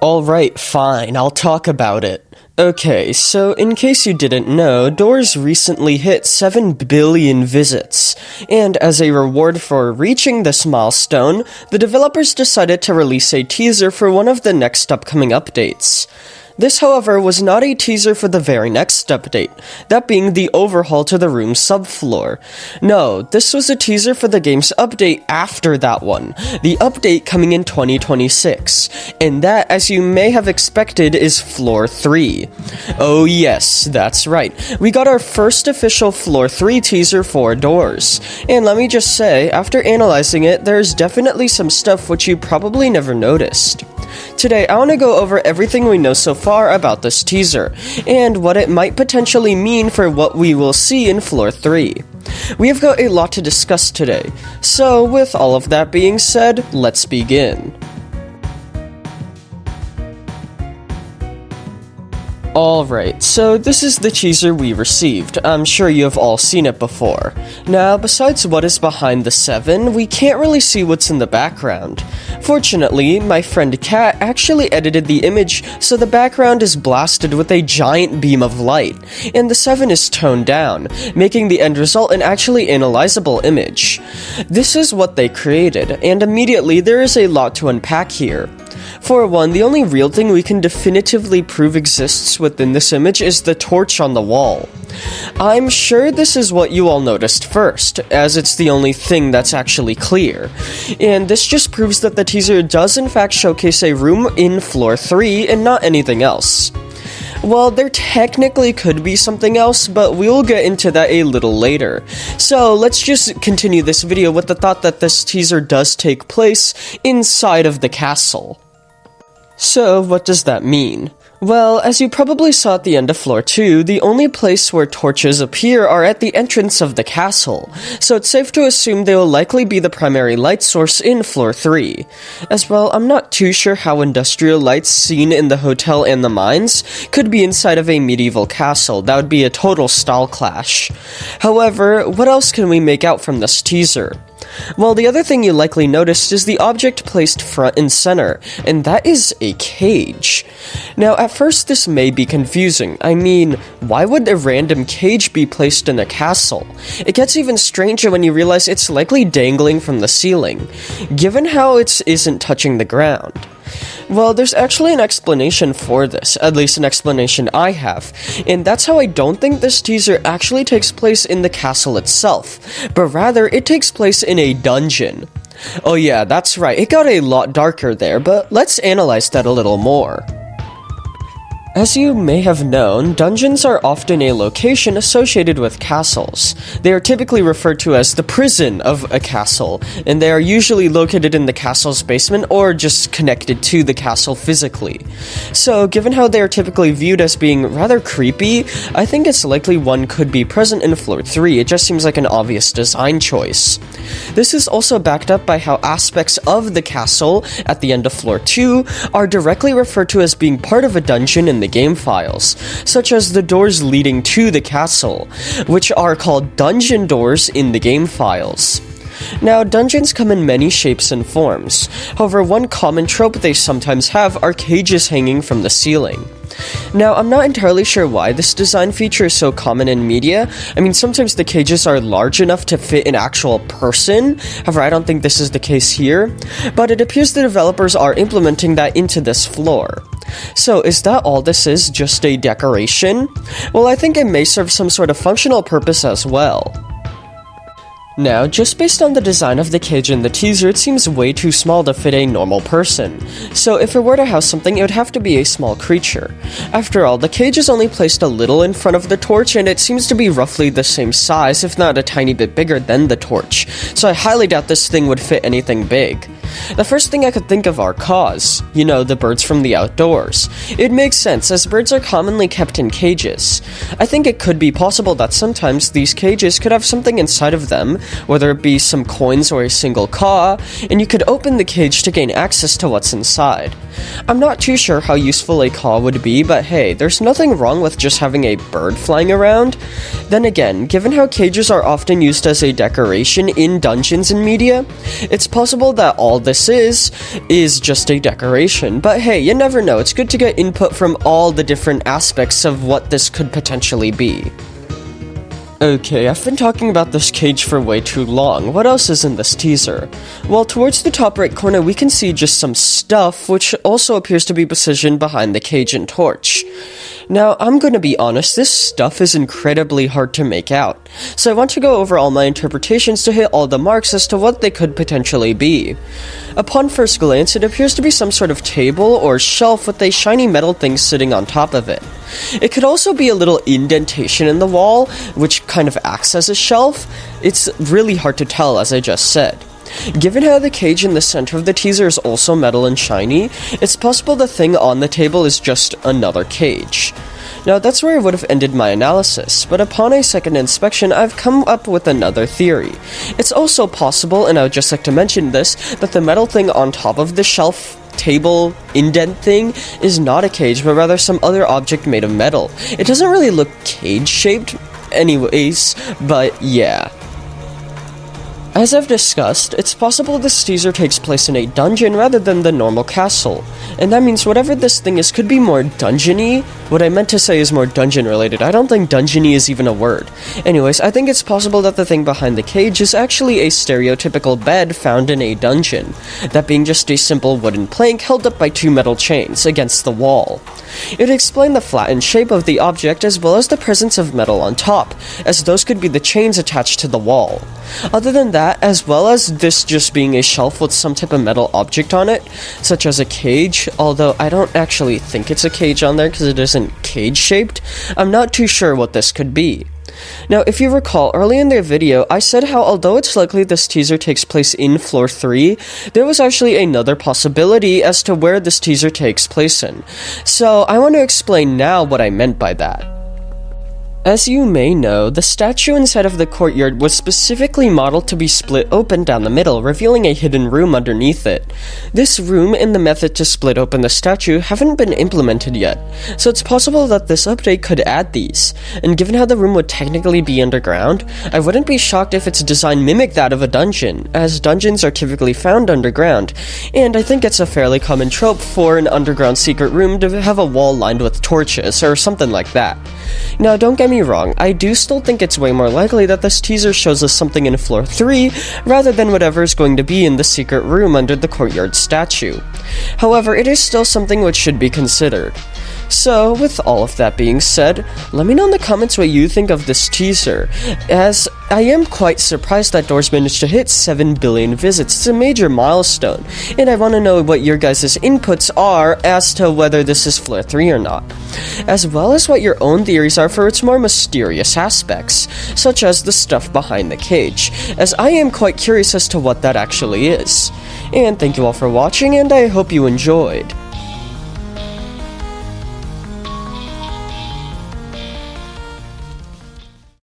Alright, fine, I'll talk about it. Okay, so in case you didn't know, Doors recently hit 7 billion visits, and as a reward for reaching this milestone, the developers decided to release a teaser for one of the next upcoming updates. This, however, was not a teaser for the very next update, that being the overhaul to the room's subfloor. No, this was a teaser for the game's update after that one, the update coming in 2026, and that, as you may have expected, is Floor 3. Oh yes, that's right, we got our first official Floor 3 teaser for Doors, and let me just say, after analyzing it, there's definitely some stuff which you probably never noticed. Today, I want to go over everything we know so far about this teaser, and what it might potentially mean for what we will see in Floor 3. We have got a lot to discuss today, so with all of that being said, let's begin. Alright, so this is the teaser we received. I'm sure you have all seen it before. Now, besides what is behind the 7, we can't really see what's in the background. Fortunately, my friend Kat actually edited the image so the background is blasted with a giant beam of light, and the 7 is toned down, making the end result an actually analyzable image. This is what they created, and immediately there is a lot to unpack here. For one, the only real thing we can definitively prove exists within this image is the torch on the wall. I'm sure this is what you all noticed first, as it's the only thing that's actually clear. And this just proves that the teaser does in fact showcase a room in Floor 3 and not anything else. Well, there technically could be something else, but we'll get into that a little later. So let's just continue this video with the thought that this teaser does take place inside of the castle. So, what does that mean? Well, as you probably saw at the end of Floor 2, the only place where torches appear are at the entrance of the castle, so it's safe to assume they will likely be the primary light source in Floor 3. As well, I'm not too sure how industrial lights seen in the hotel and the mines could be inside of a medieval castle. That would be a total style clash. However, what else can we make out from this teaser? Well, the other thing you likely noticed is the object placed front and center, and that is a cage. Now, at first this may be confusing. I mean, why would a random cage be placed in a castle? It gets even stranger when you realize it's likely dangling from the ceiling, given how it isn't touching the ground. Well, there's actually an explanation for this, at least an explanation I have, and that's how I don't think this teaser actually takes place in the castle itself, but rather it takes place in a dungeon. Oh yeah, that's right, it got a lot darker there, but let's analyze that a little more. As you may have known, dungeons are often a location associated with castles. They are typically referred to as the prison of a castle, and they are usually located in the castle's basement or just connected to the castle physically. So, given how they are typically viewed as being rather creepy, I think it's likely one could be present in Floor 3, it just seems like an obvious design choice. This is also backed up by how aspects of the castle at the end of Floor 2 are directly referred to as being part of a dungeon in the game files, such as the doors leading to the castle, which are called dungeon doors in the game files. Now, dungeons come in many shapes and forms. However, one common trope they sometimes have are cages hanging from the ceiling. Now, I'm not entirely sure why this design feature is so common in media. I mean, sometimes the cages are large enough to fit an actual person. However, I don't think this is the case here. But it appears the developers are implementing that into this floor. So, is that all this is, just a decoration? Well, I think it may serve some sort of functional purpose as well. Now, just based on the design of the cage in the teaser, it seems way too small to fit a normal person. So if it were to house something, it would have to be a small creature. After all, the cage is only placed a little in front of the torch, and it seems to be roughly the same size, if not a tiny bit bigger than the torch. So I highly doubt this thing would fit anything big. The first thing I could think of are caws. You know, the birds from the outdoors. It makes sense, as birds are commonly kept in cages. I think it could be possible that sometimes these cages could have something inside of them, whether it be some coins or a single caw, and you could open the cage to gain access to what's inside. I'm not too sure how useful a caw would be, but hey, there's nothing wrong with just having a bird flying around. Then again, given how cages are often used as a decoration in dungeons and media, it's possible that all this is just a decoration. But hey, you never know. It's good to get input from all the different aspects of what this could potentially be. Okay, I've been talking about this cage for way too long. What else is in this teaser? Well, towards the top right corner, we can see just some stuff, which also appears to be positioned behind the cage and torch. Now, I'm gonna be honest, this stuff is incredibly hard to make out, so I want to go over all my interpretations to hit all the marks as to what they could potentially be. Upon first glance, it appears to be some sort of table or shelf with a shiny metal thing sitting on top of it. It could also be a little indentation in the wall, which kind of acts as a shelf. It's really hard to tell, as I just said. Given how the cage in the center of the teaser is also metal and shiny, it's possible the thing on the table is just another cage. Now, that's where I would have ended my analysis, but upon a second inspection, I've come up with another theory. It's also possible, and I would just like to mention this, that the metal thing on top of the shelf table indent thing is not a cage, but rather some other object made of metal. It doesn't really look cage-shaped anyways, but yeah. As I've discussed, it's possible this teaser takes place in a dungeon rather than the normal castle, and that means whatever this thing is could be more dungeon-y. What I meant to say is more dungeon-related. I don't think dungeon-y is even a word. Anyways, I think it's possible that the thing behind the cage is actually a stereotypical bed found in a dungeon, that being just a simple wooden plank held up by two metal chains against the wall. It would explain the flattened shape of the object as well as the presence of metal on top, as those could be the chains attached to the wall. Other than that, as well as this just being a shelf with some type of metal object on it, such as a cage, although I don't actually think it's a cage on there because it isn't cage-shaped, I'm not too sure what this could be. Now, if you recall, early in the video, I said how although it's likely this teaser takes place in floor 3, there was actually another possibility as to where this teaser takes place in. So, I want to explain now what I meant by that. As you may know, the statue inside of the courtyard was specifically modeled to be split open down the middle, revealing a hidden room underneath it. This room and the method to split open the statue haven't been implemented yet, so it's possible that this update could add these, and given how the room would technically be underground, I wouldn't be shocked if its design mimicked that of a dungeon, as dungeons are typically found underground, and I think it's a fairly common trope for an underground secret room to have a wall lined with torches, or something like that. Now, don't get me wrong, I do still think it's way more likely that this teaser shows us something in floor 3 rather than whatever is going to be in the secret room under the courtyard statue. However, it is still something which should be considered. So, with all of that being said, let me know in the comments what you think of this teaser, as I am quite surprised that Doors managed to hit 7 billion visits. It's a major milestone, and I want to know what your guys' inputs are as to whether this is floor 3 or not, as well as what your own theories are for its more mysterious aspects, such as the stuff behind the cage, as I am quite curious as to what that actually is. And thank you all for watching, and I hope you enjoyed.